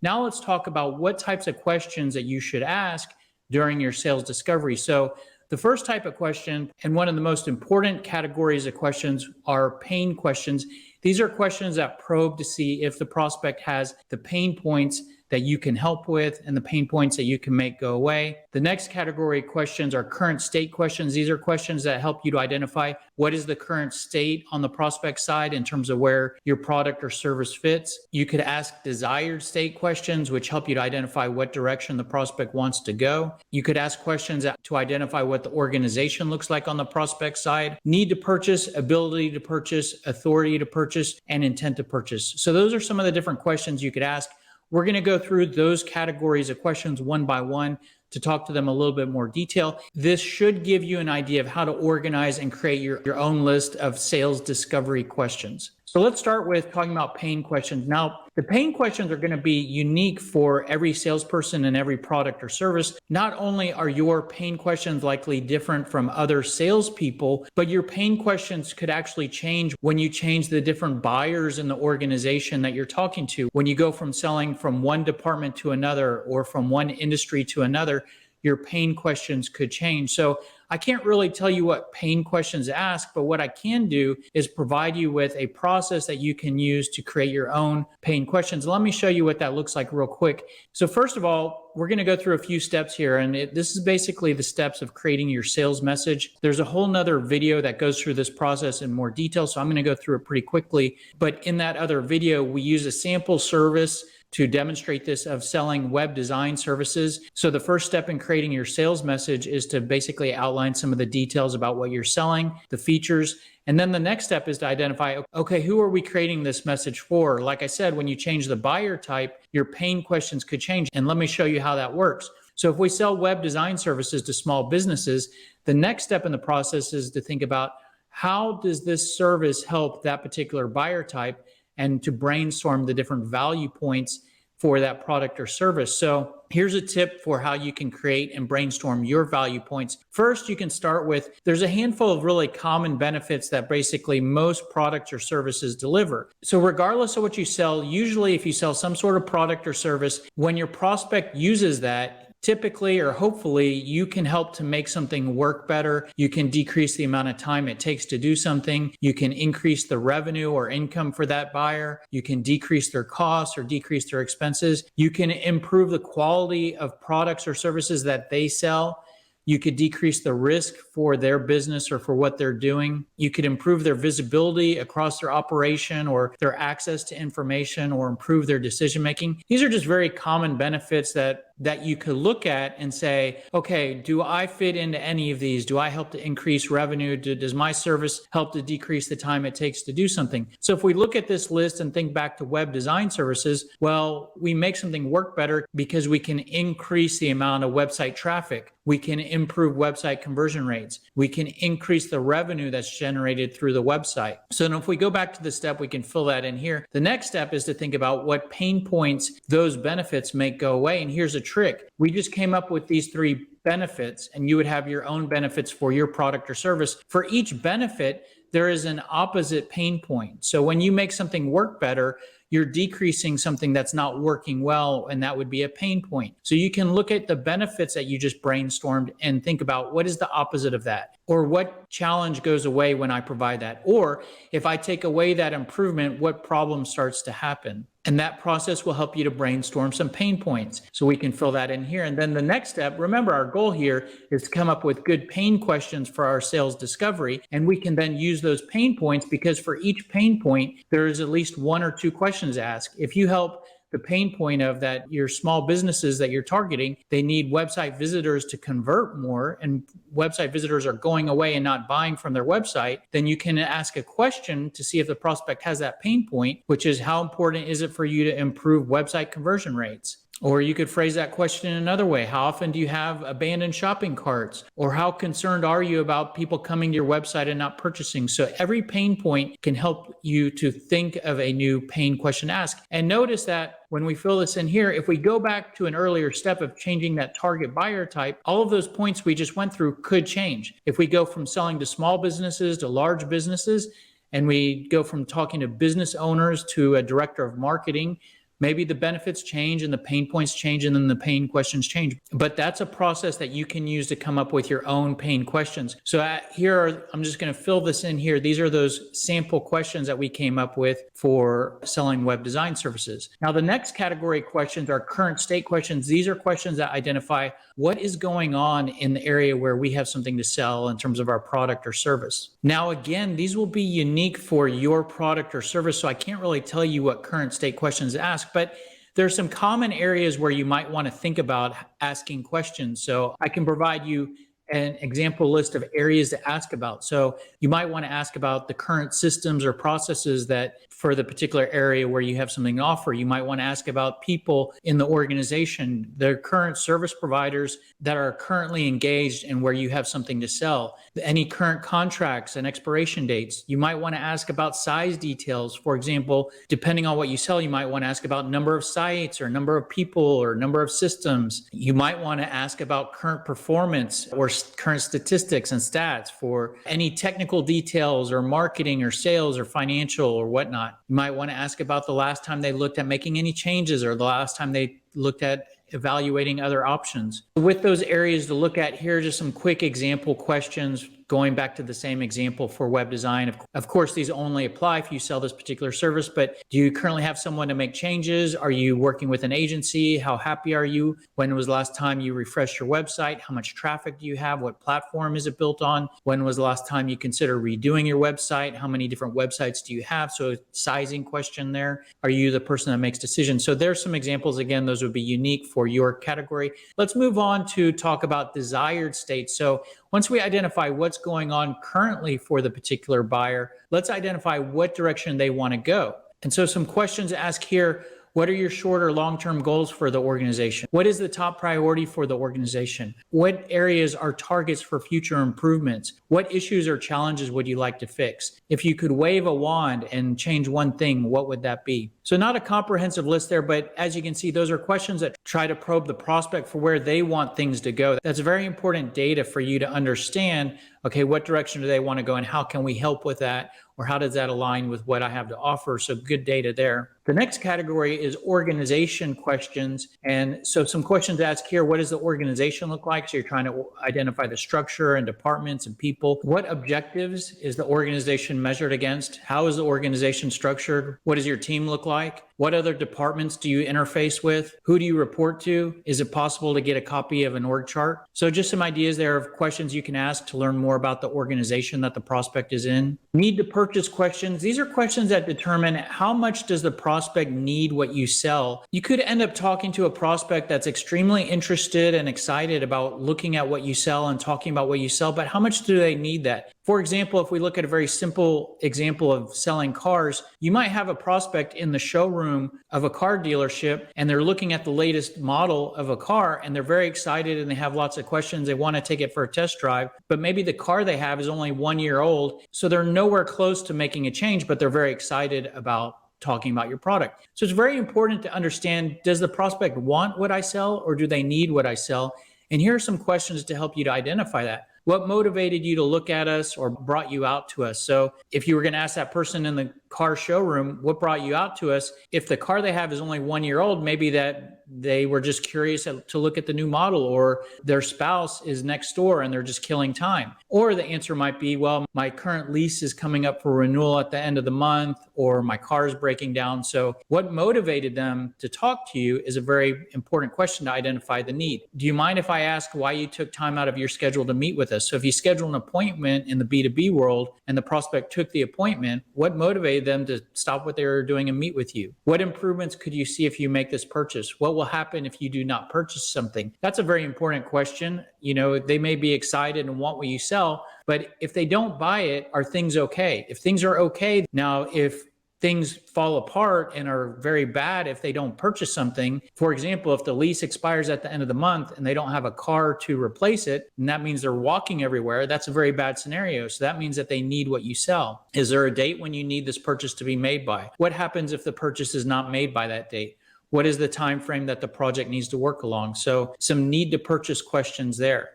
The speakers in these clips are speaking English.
Now let's talk about what types of questions that you should ask during your sales discovery. So the first type of question, and one of the most important categories of questions, are pain questions. These are questions that probe to see if the prospect has the pain points that you can help with and the pain points that you can make go away. The next category of questions are current state questions. These are questions that help you to identify what is the current state on the prospect side in terms of where your product or service fits. You could ask desired state questions, which help you to identify what direction the prospect wants to go. You could ask questions to identify what the organization looks like on the prospect side. Need to purchase, ability to purchase, authority to purchase, and intent to purchase. So those are some of the different questions you could ask. We're going to go through those categories of questions one by one to talk to them a little bit more detail. This should give you an idea of how to organize and create your own list of sales discovery questions. So let's start with talking about pain questions. Now, the pain questions are going to be unique for every salesperson and every product or service. Not only are your pain questions likely different from other salespeople, but your pain questions could actually change when you change the different buyers in the organization that you're talking to. When you go from selling from one department to another or from one industry to another, your pain questions could change. So I can't really tell you what pain questions to ask, but what I can do is provide you with a process that you can use to create your own pain questions. Let me show you what that looks like real quick. So first of all, we're going to go through a few steps here, and this is basically the steps of creating your sales message. There's a whole nother video that goes through this process in more detail, so I'm going to go through it pretty quickly. But in that other video, we use a sample service to demonstrate this of selling web design services. So the first step in creating your sales message is to basically outline some of the details about what you're selling, the features, and then the next step is to identify, okay, who are we creating this message for? Like I said, when you change the buyer type, your pain questions could change. And let me show you how that works. So if we sell web design services to small businesses, the next step in the process is to think about how does this service help that particular buyer type, and to brainstorm the different value points for that product or service. So here's a tip for how you can create and brainstorm your value points. First, you can start with, there's a handful of really common benefits that basically most products or services deliver. So regardless of what you sell, usually if you sell some sort of product or service, when your prospect uses that, typically or hopefully you can help to make something work better. You can decrease the amount of time it takes to do something. You can increase the revenue or income for that buyer. You can decrease their costs or decrease their expenses. You can improve the quality of products or services that they sell. You could decrease the risk for their business or for what they're doing. You could improve their visibility across their operation or their access to information, or improve their decision making. These are just very common benefits that you could look at and say, okay, do I fit into any of these? Do I help to increase revenue? Does my service help to decrease the time it takes to do something? So if we look at this list and think back to web design services, well, we make something work better because we can increase the amount of website traffic. We can improve website conversion rates. We can increase the revenue that's generated through the website. So then if we go back to the step, we can fill that in here. The next step is to think about what pain points those benefits make go away. And here's a trick. We just came up with these three benefits, and you would have your own benefits for your product or service. For each benefit, there is an opposite pain point. So when you make something work better, you're decreasing something that's not working well, and that would be a pain point. So you can look at the benefits that you just brainstormed and think about what is the opposite of that, or what challenge goes away when I provide that, or if I take away that improvement, what problem starts to happen. And that process will help you to brainstorm some pain points. So we can fill that in here. And then the next step, remember our goal here is to come up with good pain questions for our sales discovery. And we can then use those pain points, because for each pain point, there is at least one or two questions to ask. If you help the pain point of that your small businesses that you're targeting, they need website visitors to convert more, and website visitors are going away and not buying from their website, then you can ask a question to see if the prospect has that pain point, which is, how important is it for you to improve website conversion rates? Or you could phrase that question in another way. How often do you have abandoned shopping carts? Or how concerned are you about people coming to your website and not purchasing? So every pain point can help you to think of a new pain question to ask. And notice that when we fill this in here, if we go back to an earlier step of changing that target buyer type, all of those points we just went through could change. If we go from selling to small businesses to large businesses, and we go from talking to business owners to a director of marketing, Maybe the benefits change and the pain points change and then the pain questions change. But that's a process that you can use to come up with your own pain questions. So I'm just going to fill this in here. These are those sample questions that we came up with for selling web design services. Now, the next category of questions are current state questions. These are questions that identify what is going on in the area where we have something to sell in terms of our product or service. Now, again, these will be unique for your product or service, so I can't really tell you what current state questions ask, but there's some common areas where you might want to think about asking questions. So I can provide you an example list of areas to ask about. So you might want to ask about the current systems or processes that for the particular area where you have something to offer. You might want to ask about people in the organization, their current service providers that are currently engaged and where you have something to sell, any current contracts and expiration dates. You might want to ask about size details. For example, depending on what you sell, you might want to ask about number of sites or number of people or number of systems. You might want to ask about current performance or current statistics and stats for any technical details or marketing or sales or financial or whatnot. You might want to ask about the last time they looked at making any changes or the last time they looked at evaluating other options. With those areas to look at, here are just some quick example questions going back to the same example for web design. Of course, these only apply if you sell this particular service, but do you currently have someone to make changes? Are you working with an agency? How happy are you? When was the last time you refreshed your website? How much traffic do you have? What platform is it built on? When was the last time you considered redoing your website? How many different websites do you have? So sizing question there. Are you the person that makes decisions? So there's some examples. Again, those would be unique for your category. Let's move on to talk about desired states. So once we identify what's going on currently for the particular buyer, let's identify what direction they want to go. And so some questions to ask here. What are your short or long-term goals for the organization? What is the top priority for the organization? What areas are targets for future improvements? What issues or challenges would you like to fix? If you could wave a wand and change one thing, what would that be? So not a comprehensive list there, but as you can see, those are questions that try to probe the prospect for where they want things to go. That's very important data for you to understand, okay, what direction do they want to go and how can we help with that? Or how does that align with what I have to offer? So good data there. The next category is organization questions. And so some questions to ask here, what does the organization look like? So you're trying to identify the structure and departments and people. What objectives is the organization measured against? How is the organization structured? What does your team look like? What other departments do you interface with? Who do you report to? Is it possible to get a copy of an org chart? So just some ideas there of questions you can ask to learn more about the organization that the prospect is in. Need to purchase questions. These are questions that determine how much does the prospect need what you sell. You could end up talking to a prospect that's extremely interested and excited about looking at what you sell and talking about what you sell, but how much do they need that? For example, if we look at a very simple example of selling cars, you might have a prospect in the showroom of a car dealership and they're looking at the latest model of a car and they're very excited and they have lots of questions. They want to take it for a test drive, but maybe the car they have is only 1 year old. So they're nowhere close to making a change, but they're very excited about talking about your product. So it's very important to understand, does the prospect want what I sell or do they need what I sell? And here are some questions to help you to identify that. What motivated you to look at us or brought you out to us? So if you were going to ask that person in the car showroom, what brought you out to us? If the car they have is only 1 year old, maybe that they were just curious to look at the new model, or their spouse is next door and they're just killing time. Or the answer might be, well, my current lease is coming up for renewal at the end of the month, or my car is breaking down. So what motivated them to talk to you is a very important question to identify the need. Do you mind if I ask why you took time out of your schedule to meet with us? So if you schedule an appointment in the B2B world and the prospect took the appointment, what motivated them to stop what they were doing and meet with you? What improvements could you see if you make this purchase? What will happen if you do not purchase something? That's a very important question. You know, they may be excited and want what you sell, but if they don't buy it, are things okay? If things are okay, now if things fall apart and are very bad if they don't purchase something. For example, if the lease expires at the end of the month and they don't have a car to replace it, and that means they're walking everywhere, that's a very bad scenario. So that means that they need what you sell. Is there a date when you need this purchase to be made by? What happens if the purchase is not made by that date? What is the time frame that the project needs to work along? So some need to purchase questions there.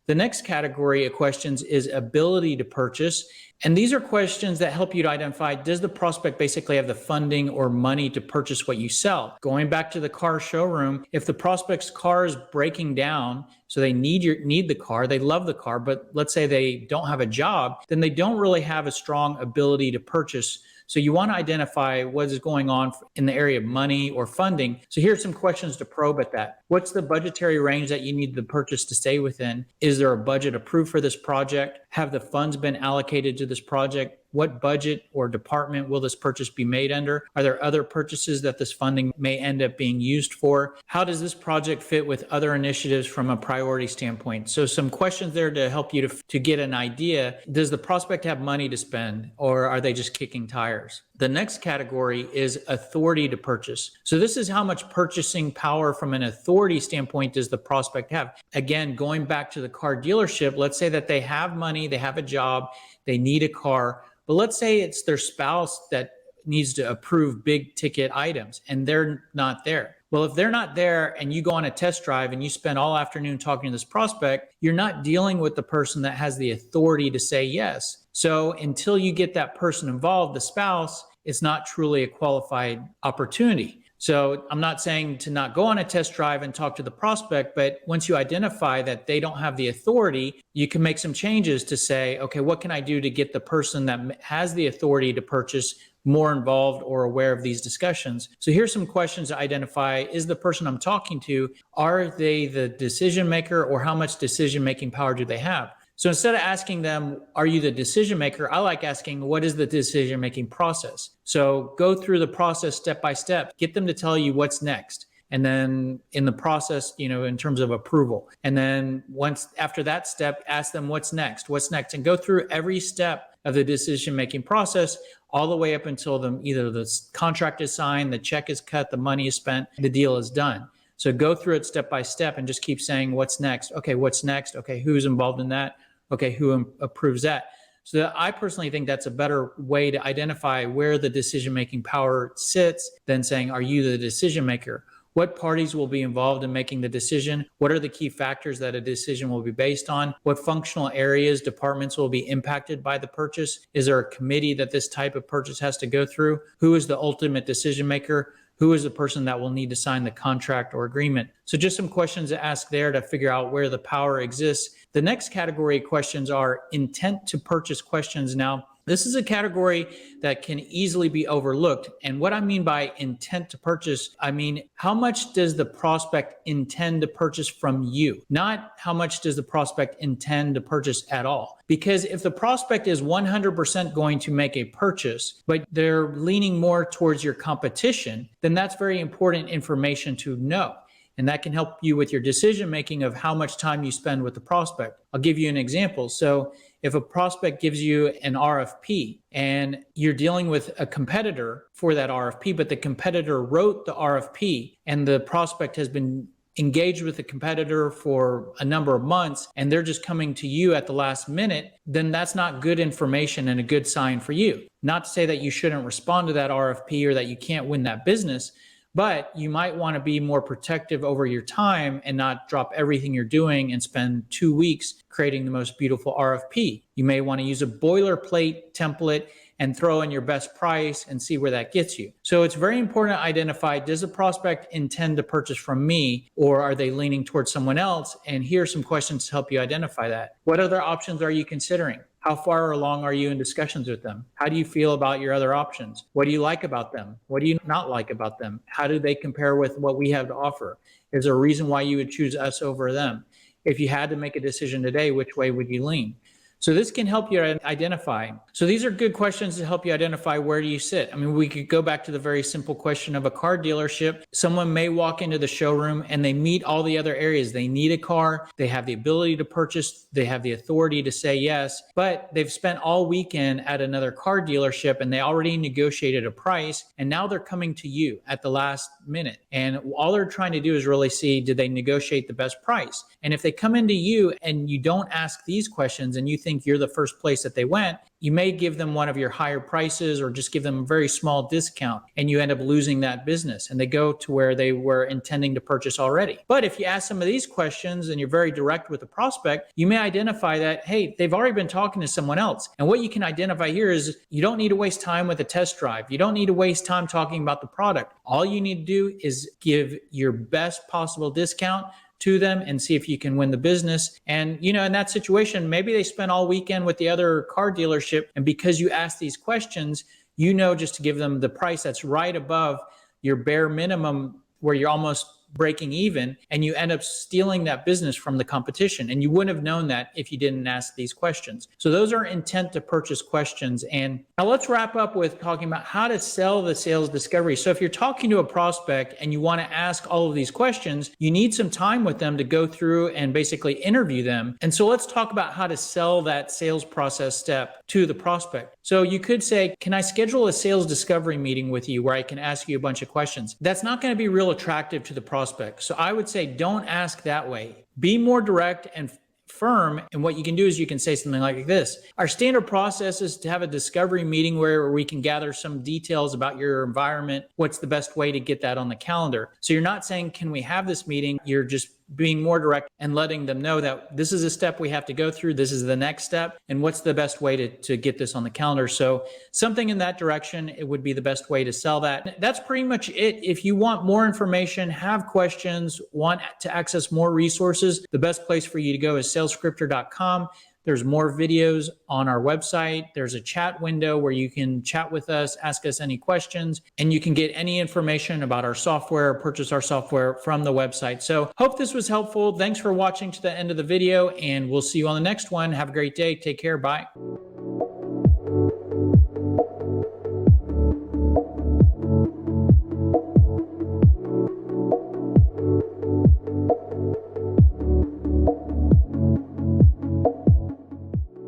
The next category of questions is ability to purchase. And these are questions that help you to identify, does the prospect basically have the funding or money to purchase what you sell? Going back to the car showroom, if the prospect's car is breaking down, so they need the car, they love the car, but let's say they don't have a job, then they don't really have a strong ability to purchase. So you want to identify what is going on in the area of money or funding. So here's some questions to probe at that. What's the budgetary range that you need the purchase to stay within? Is there a budget approved for this project? Have the funds been allocated to this project? What budget or department will this purchase be made under? Are there other purchases that this funding may end up being used for? How does this project fit with other initiatives from a priority standpoint? So some questions there to help you to get an idea. Does the prospect have money to spend, or are they just kicking tires? The next category is authority to purchase. So this is how much purchasing power from an authority standpoint does the prospect have? Again, going back to the car dealership, let's say that they have money, they have a job, they need a car, but let's say it's their spouse that needs to approve big ticket items and they're not there. Well, if they're not there and you go on a test drive and you spend all afternoon talking to this prospect, you're not dealing with the person that has the authority to say yes. So until you get that person involved, the spouse, it's not truly a qualified opportunity. So I'm not saying to not go on a test drive and talk to the prospect, but once you identify that they don't have the authority, you can make some changes to say, okay, what can I do to get the person that has the authority to purchase more involved or aware of these discussions? So here's some questions to identify. Is the person I'm talking to, are they the decision maker, or how much decision-making power do they have? So instead of asking them, are you the decision maker? I like asking, what is the decision-making process? So go through the process step by step, get them to tell you what's next. And then in the process, in terms of approval. And then once after that step, ask them what's next, and go through every step of the decision-making process all the way up until either the contract is signed, the check is cut, the money is spent, the deal is done. So go through it step by step and just keep saying, what's next? Okay, what's next? Okay, who's involved in that? Okay, who approves that? So I personally think that's a better way to identify where the decision-making power sits than saying, are you the decision maker? What parties will be involved in making the decision? What are the key factors that a decision will be based on? What functional areas, departments will be impacted by the purchase? Is there a committee that this type of purchase has to go through? Who is the ultimate decision maker? Who is the person that will need to sign the contract or agreement? So just some questions to ask there to figure out where the power exists. The next category of questions are intent to purchase questions. Now, this is a category that can easily be overlooked. And what I mean by intent to purchase, I mean, how much does the prospect intend to purchase from you? Not how much does the prospect intend to purchase at all. Because if the prospect is 100% going to make a purchase, but they're leaning more towards your competition, then that's very important information to know. And that can help you with your decision making of how much time you spend with the prospect. I'll give you an example. So if a prospect gives you an RFP and you're dealing with a competitor for that RFP, but the competitor wrote the RFP and the prospect has been engaged with the competitor for a number of months and they're just coming to you at the last minute, then that's not good information and a good sign for you. Not to say that you shouldn't respond to that RFP or that you can't win that business, but you might want to be more protective over your time and not drop everything you're doing and spend 2 weeks creating the most beautiful RFP. You may want to use a boilerplate template and throw in your best price and see where that gets you. So it's very important to identify, does the prospect intend to purchase from me, or are they leaning towards someone else? And here are some questions to help you identify that. What other options are you considering? How far along are you in discussions with them? How do you feel about your other options? What do you like about them? What do you not like about them? How do they compare with what we have to offer? Is there a reason why you would choose us over them? If you had to make a decision today, which way would you lean? So this can help you identify. So these are good questions to help you identify where do you sit. I mean, we could go back to the very simple question of a car dealership. Someone may walk into the showroom and they meet all the other areas. They need a car, they have the ability to purchase, they have the authority to say yes, but they've spent all weekend at another car dealership and they already negotiated a price. And now they're coming to you at the last minute. And all they're trying to do is really see, did they negotiate the best price? And if they come into you and you don't ask these questions and you think you're the first place that they went, you may give them one of your higher prices or just give them a very small discount, and you end up losing that business and they go to where they were intending to purchase already. But if you ask some of these questions and you're very direct with the prospect, you may identify that, hey, they've already been talking to someone else. And what you can identify here is you don't need to waste time with a test drive. You don't need to waste time talking about the product. All you need to do is give your best possible discount to them and see if you can win the business. And, in that situation, maybe they spent all weekend with the other car dealership. And because you ask these questions, just to give them the price that's right above your bare minimum where you're almost breaking even, and you end up stealing that business from the competition. And you wouldn't have known that if you didn't ask these questions. So those are intent to purchase questions. And now let's wrap up with talking about how to sell the sales discovery. So if you're talking to a prospect and you want to ask all of these questions, you need some time with them to go through and basically interview them. And so let's talk about how to sell that sales process step to the prospect. So you could say, can I schedule a sales discovery meeting with you where I can ask you a bunch of questions? That's not going to be real attractive to the prospect. So I would say, don't ask that way. Be more direct and firm. And what you can do is you can say something like this. Our standard process is to have a discovery meeting where we can gather some details about your environment. What's the best way to get that on the calendar? So you're not saying, can we have this meeting? You're just being more direct and letting them know that this is a step we have to go through. This is the next step. And what's the best way to get this on the calendar? So something in that direction, it would be the best way to sell that. That's pretty much it. If you want more information, have questions, want to access more resources, the best place for you to go is salescriptor.com. There's more videos on our website. There's a chat window where you can chat with us, ask us any questions, and you can get any information about our software, purchase our software from the website. So hope this was helpful. Thanks for watching to the end of the video, and we'll see you on the next one. Have a great day. Take care. Bye.